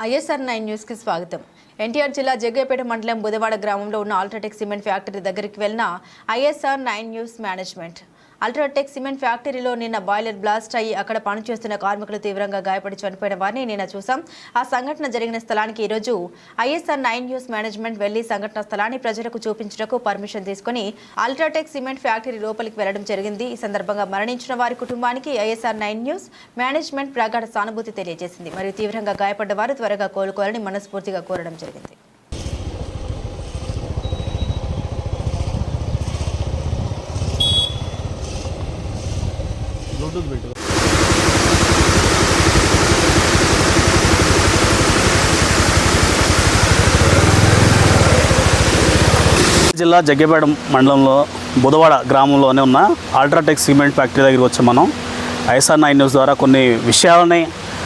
ISR9 news కి స్వాగతం. ఎన్టీఆర్ జిల్లా జగ్గయ్యపేట మండలం బుధవాడ గ్రామంలో ఉన్న అల్ట్రాటెక్ సిమెంట్ ఫ్యాక్టరీ దగ్గరికి వెళ్లిన ISR9 news management. UltraTech cement ఫ్యాక్టరీలో నిన్న బాయిలర్ బ్లాస్ట్ అయ్యి అక్కడ పనిచేస్తున్న కార్మికులు తీవ్రంగా గాయపడి చనిపోయిన వారిని నిన్న చూసాం. ఆ సంఘటన జరిగిన స్థలానికి ఈరోజు ISR9 న్యూస్ మేనేజ్మెంట్ వెళ్లి సంఘటన స్థలాన్ని ప్రజలకు చూపించడానికి పర్మిషన్ తీసుకుని అల్ట్రాటెక్ సిమెంట్ ఫ్యాక్టరీ లోపలికి వెళ్లడం జరిగింది. ఈ సందర్భంగా మరణించిన వారి కుటుంబానికి ISR9 న్యూస్ మేనేజ్మెంట్ ప్రగాఢ సానుభూతి తెలియజేసింది. మరియు తీవ్రంగా గాయపడ్డ వారు త్వరగా కోలుకోవాలని మనస్ఫూర్తిగా కోరడం జరిగింది. జిల్లా జగ్గయ్యపేట మండలంలో బుధవాడ గ్రామంలోనే ఉన్న అల్ట్రాటెక్ సిమెంట్ ఫ్యాక్టరీ దగ్గరికి వచ్చి మనం ISR9 న్యూస్ ద్వారా కొన్ని విషయాలని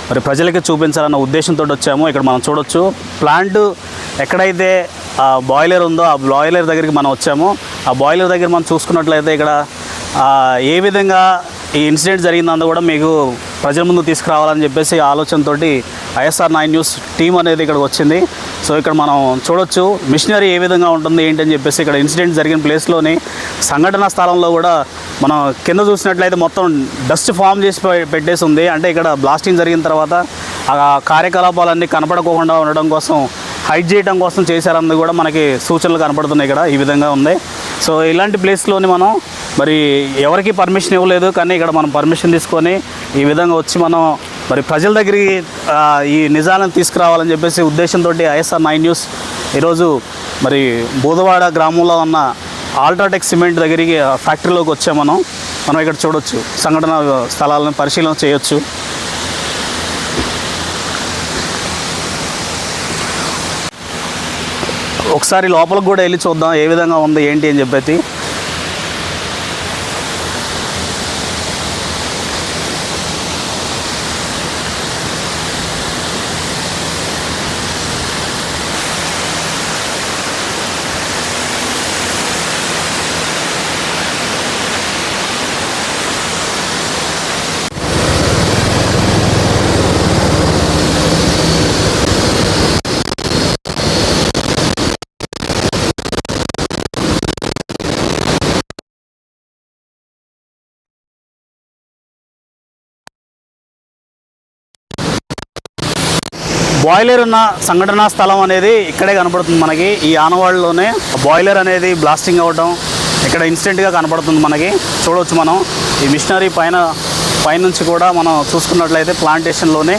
మరి ప్రజలకి చూపించాలన్న ఉద్దేశంతో వచ్చాము. ఇక్కడ మనం చూడొచ్చు ప్లాంట్ ఎక్కడైతే బాయిలర్ ఉందో ఆ బాయిలర్ దగ్గరికి మనం వచ్చాము. ఆ బాయిలర్ దగ్గర మనం చూసుకున్నట్లయితే ఇక్కడ ఏ విధంగా ఈ ఇన్సిడెంట్ జరిగిందో కూడా మీకు ప్రజల ముందు తీసుకురావాలని చెప్పేసి ఆలోచనతో ISR9 న్యూస్ టీం అనేది ఇక్కడికి వచ్చింది. సో ఇక్కడ మనం చూడొచ్చు మిషనరీ ఏ విధంగా ఉంటుంది ఏంటని చెప్పేసి ఇక్కడ ఇన్సిడెంట్ జరిగిన ప్లేస్లోని సంఘటన స్థలంలో కూడా మనం కింద చూసినట్లయితే మొత్తం డస్ట్ ఫామ్ చేసి పెట్టేసి ఉంది. అంటే ఇక్కడ బ్లాస్టింగ్ జరిగిన తర్వాత ఆ కార్యకలాపాలన్నీ కనపడకుండా ఉండడం కోసం హైడ్ చేయడం కోసం చేశారన్నది కూడా మనకి సూచనలు కనపడుతున్నాయి. ఇక్కడ ఈ విధంగా ఉంది. సో ఇలాంటి ప్లేస్లోని మనం మరి ఎవరికి పర్మిషన్ ఇవ్వలేదు, కానీ ఇక్కడ మనం పర్మిషన్ తీసుకొని ఈ విధంగా వచ్చి మనం మరి ప్రజల దగ్గరికి ఈ నిజాలను తీసుకురావాలని చెప్పేసి ఉద్దేశంతో ISR9 న్యూస్ ఈరోజు మరి బుధవాడ గ్రామంలో ఉన్న అల్ట్రాటెక్ సిమెంట్ దగ్గరికి ఫ్యాక్టరీలోకి వచ్చాం. మనం ఇక్కడ చూడొచ్చు సంఘటన స్థలాలను పరిశీలన చేయొచ్చు. ఒకసారి లోపలికి కూడా వెళ్ళి చూద్దాం ఏ విధంగా ఉంది ఏంటి అని చెప్పేసి. బాయిలర్ ఉన్న సంఘటనా స్థలం అనేది ఇక్కడే కనపడుతుంది మనకి. ఈ ఆనవాళ్ళలోనే బాయిలర్ అనేది బ్లాస్టింగ్ అవ్వడం ఇక్కడ ఇన్స్టెంట్గా కనపడుతుంది మనకి. చూడవచ్చు మనం ఈ మిషనరీ పైనుంచి కూడా మనం చూసుకున్నట్లయితే ప్లాంటేషన్లోనే.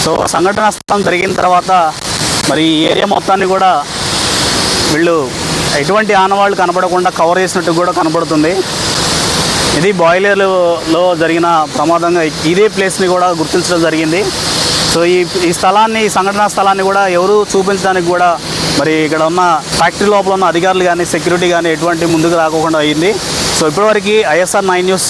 సో సంఘటనా స్థలం జరిగిన తర్వాత మరి ఈ ఏరియా మొత్తాన్ని కూడా వీళ్ళు ఎటువంటి ఆనవాళ్ళు కనపడకుండా కవర్ చేసినట్టు కూడా కనపడుతుంది. ఇది బాయిలర్లో జరిగిన ప్రమాదంగా ఇదే ప్లేస్ని కూడా గుర్తించడం జరిగింది. సో ఈ స్థలాన్ని ఈ సంఘటనా స్థలాన్ని కూడా ఎవరు చూపించడానికి కూడా మరి ఇక్కడ ఉన్న ఫ్యాక్టరీ లోపల ఉన్న అధికారులు కానీ సెక్యూరిటీ కానీ ఎటువంటి ముందుకు రాకుండా అయ్యింది. సో ఇప్పటివరకు ISR9 న్యూస్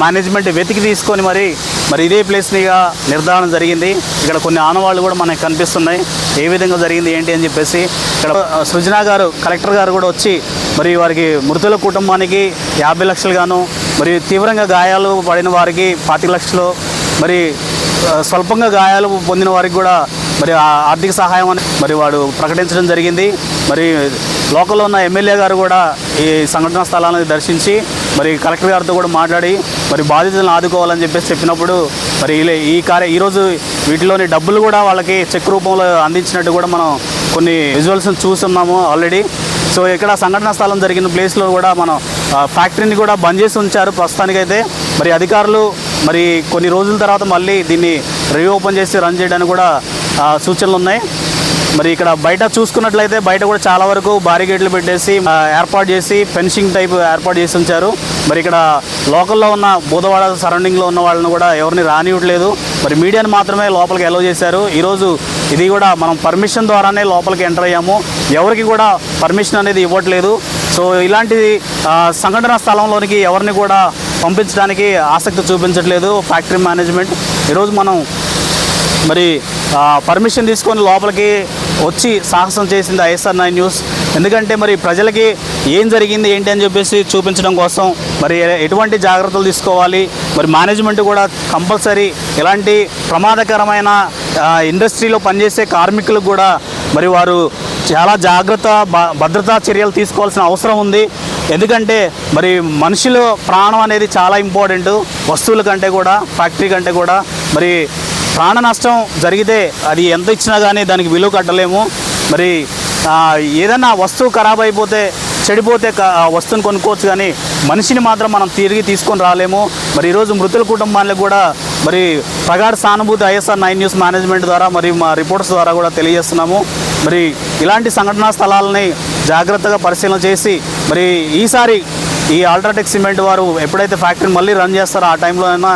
మేనేజ్మెంట్ వెతికి తీసుకొని మరి ఇదే ప్లేస్నిగా నిర్ధారణ జరిగింది. ఇక్కడ కొన్ని ఆనవాళ్ళు కూడా మనకు కనిపిస్తున్నాయి ఏ విధంగా జరిగింది ఏంటి అని చెప్పేసి. ఇక్కడ సృజన గారు కలెక్టర్ గారు కూడా వచ్చి మరి వారికి మృతుల కుటుంబానికి 50 లక్షలు గాను, మరి తీవ్రంగా గాయాలు పడిన వారికి 25 లక్షలు, మరి స్వల్పంగా గాయాలు పొందిన వారికి కూడా మరి ఆర్థిక సహాయం అని మరి వాడు ప్రకటించడం జరిగింది. మరి లోకల్లో ఉన్న ఎమ్మెల్యే గారు కూడా ఈ సంఘటనా స్థలాన్ని దర్శించి మరి కలెక్టర్ గారితో కూడా మాట్లాడి మరి బాధితులను ఆదుకోవాలని చెప్పేసి చెప్పినప్పుడు మరి ఈరోజు వీటిలోని డబ్బులు కూడా వాళ్ళకి చెక్ రూపంలో అందించినట్టు కూడా మనం కొన్ని విజువల్స్ చూస్తున్నాము ఆల్రెడీ. సో ఇక్కడ సంఘటనా స్థలం జరిగిన ప్లేస్లో కూడా మనం ఫ్యాక్టరీని కూడా బంద్ చేసి ఉంచారు ప్రస్తుతానికైతే. మరి అధికారులు మరి కొన్ని రోజుల తర్వాత మళ్ళీ దీన్ని రీఓపెన్ చేసి రన్ చేయడానికి కూడా సూచనలు ఉన్నాయి. మరి ఇక్కడ బయట చూసుకున్నట్లయితే బయట కూడా చాలా వరకు బారిగేట్లు పెట్టేసి ఏర్పాటు చేసి ఫెన్సింగ్ టైప్ ఏర్పాటు చేసి ఉంచారు. మరి ఇక్కడ లోకల్లో ఉన్న బుధవాడ సరౌండింగ్లో ఉన్న వాళ్ళని కూడా ఎవరిని రానివ్వట్లేదు. మరి మీడియాని మాత్రమే లోపలికి అలౌ చేశారు. ఈరోజు ఇది కూడా మనం పర్మిషన్ ద్వారానే లోపలికి ఎంటర్ అయ్యాము, ఎవరికి కూడా పర్మిషన్ అనేది ఇవ్వట్లేదు. సో ఇలాంటి సంఘటన స్థలంలోనికి ఎవరిని కూడా పంపించడానికి ఆసక్తి చూపించట్లేదు ఫ్యాక్టరీ మేనేజ్మెంట్. ఈరోజు మనం మరి పర్మిషన్ తీసుకొని లోపలికి వచ్చి సాహసం చేసింది ISR9 న్యూస్. ఎందుకంటే మరి ప్రజలకి ఏం జరిగింది ఏంటి అని చెప్పేసి చూపించడం కోసం మరి ఎటువంటి జాగ్రత్తలు తీసుకోవాలి, మరి మేనేజ్మెంట్ కూడా కంపల్సరీ ఎలాంటి ప్రమాదకరమైన ఇండస్ట్రీలో పనిచేసే కార్మికులకు కూడా మరి వారు చాలా భద్రతా చర్యలు తీసుకోవాల్సిన అవసరం ఉంది. ఎందుకంటే మరి మనుషుల ప్రాణం అనేది చాలా ఇంపార్టెంట్, వస్తువుల కంటే కూడా, ఫ్యాక్టరీ కంటే కూడా. మరి ప్రాణ నష్టం జరిగితే అది ఎంత ఇచ్చినా కానీ దానికి విలువ కట్టలేము. మరి ఏదన్నా వస్తువు ఖరాబ్ అయిపోతే, చెడిపోతే వస్తువుని కొనుక్కోవచ్చు, కానీ మనిషిని మాత్రం మనం తిరిగి తీసుకొని రాలేము. మరి ఈరోజు మృతుల కుటుంబాలకు కూడా మరి ప్రగాఢ సానుభూతి ఐఎస్ఆర్ 9 న్యూస్ మేనేజ్మెంట్ ద్వారా మరి మా రిపోర్ట్స్ ద్వారా కూడా తెలియజేస్తున్నాము. మరి ఇలాంటి సంఘటనా స్థలాలని జాగ్రత్తగా పరిశీలన చేసి మరి ఈసారి ఈ అల్ట్రాటెక్ సిమెంట్ వారు ఎప్పుడైతే ఫ్యాక్టరీని మళ్ళీ రన్ చేస్తారో ఆ టైంలో అయినా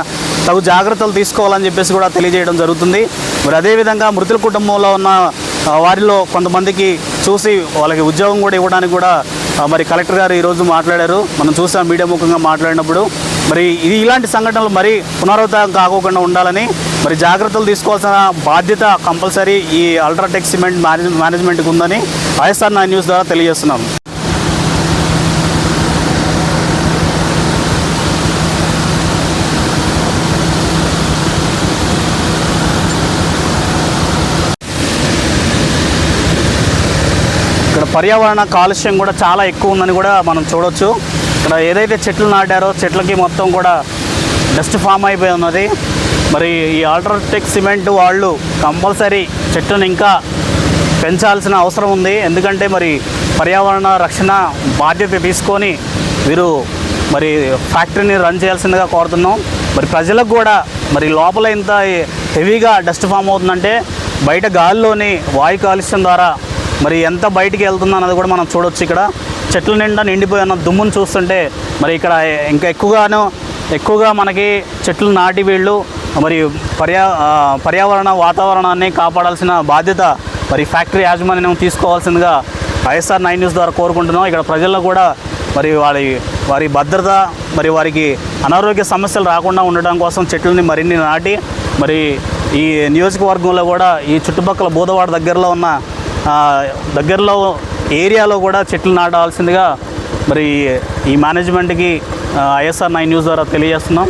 తగు జాగ్రత్తలు తీసుకోవాలని చెప్పేసి కూడా తెలియజేయడం జరుగుతుంది. మరి అదేవిధంగా మృతుల కుటుంబంలో ఉన్న వారిలో కొంతమందికి చూసి వాళ్ళకి ఉద్యోగం కూడా ఇవ్వడానికి కూడా మరి కలెక్టర్ గారు ఈరోజు మాట్లాడారు. మనం చూసాం మీడియా ముఖంగా మాట్లాడినప్పుడు. మరి ఇలాంటి సంఘటనలు మరి పునరావృతం కాకోకుండా ఉండాలని మరి జాగ్రత్తలు తీసుకోవాల్సిన బాధ్యత కంపల్సరీ ఈ అల్ట్రాటెక్ సిమెంట్ మేనేజ్మెంట్కి ఉందని ఐఎస్ఆర్ 9 న్యూస్ ద్వారా తెలియజేస్తున్నాము. ఇక్కడ పర్యావరణ కాలుష్యం కూడా చాలా ఎక్కువ ఉందని కూడా మనం చూడవచ్చు. ఇక్కడ ఏదైతే చెట్లు నాటారో చెట్లకి మొత్తం కూడా డస్ట్ ఫామ్ అయిపోయి ఉన్నది. మరి ఈ అల్ట్రాటెక్ సిమెంట్ వాళ్ళు కంపల్సరీ చెట్లను ఇంకా పెంచాల్సిన అవసరం ఉంది. ఎందుకంటే మరి పర్యావరణ రక్షణ బాధ్యత తీసుకొని వీరు మరి ఫ్యాక్టరీని రన్ చేయాల్సిందిగా కోరుతున్నాం. మరి ప్రజలకు కూడా మరి లోపల ఇంత హెవీగా డస్ట్ ఫామ్ అవుతుందంటే బయట గాలిలోని వాయు కాలుష్యం ద్వారా మరి ఎంత బయటికి వెళ్తుందో అన్నది కూడా మనం చూడవచ్చు. ఇక్కడ చెట్ల నిండా నిండిపోయి ఉన్న దుమ్మును చూస్తుంటే మరి ఇక్కడ ఇంకా ఎక్కువగా మనకి చెట్లు నాటి వీళ్ళు మరి పర్యావరణ వాతావరణాన్ని కాపాడాల్సిన బాధ్యత మరి ఫ్యాక్టరీ యాజమాన్యం తీసుకోవాల్సిందిగా ఐఎస్ఆర్ 9 న్యూస్ ద్వారా కోరుకుంటున్నాం. ఇక్కడ ప్రజల్లో కూడా మరి వారి భద్రత, మరి వారికి అనారోగ్య సమస్యలు రాకుండా ఉండడం కోసం చెట్లని మరిన్ని నాటి మరి ఈ నియోజకవర్గంలో కూడా ఈ చుట్టుపక్కల బూదవాడ దగ్గరలో ఏరియాలో కూడా చెట్లు నాటాల్సిందిగా మరి ఈ మేనేజ్మెంట్కి ఐఎస్ఆర్ 9 న్యూస్ ద్వారా తెలియజేస్తున్నాం.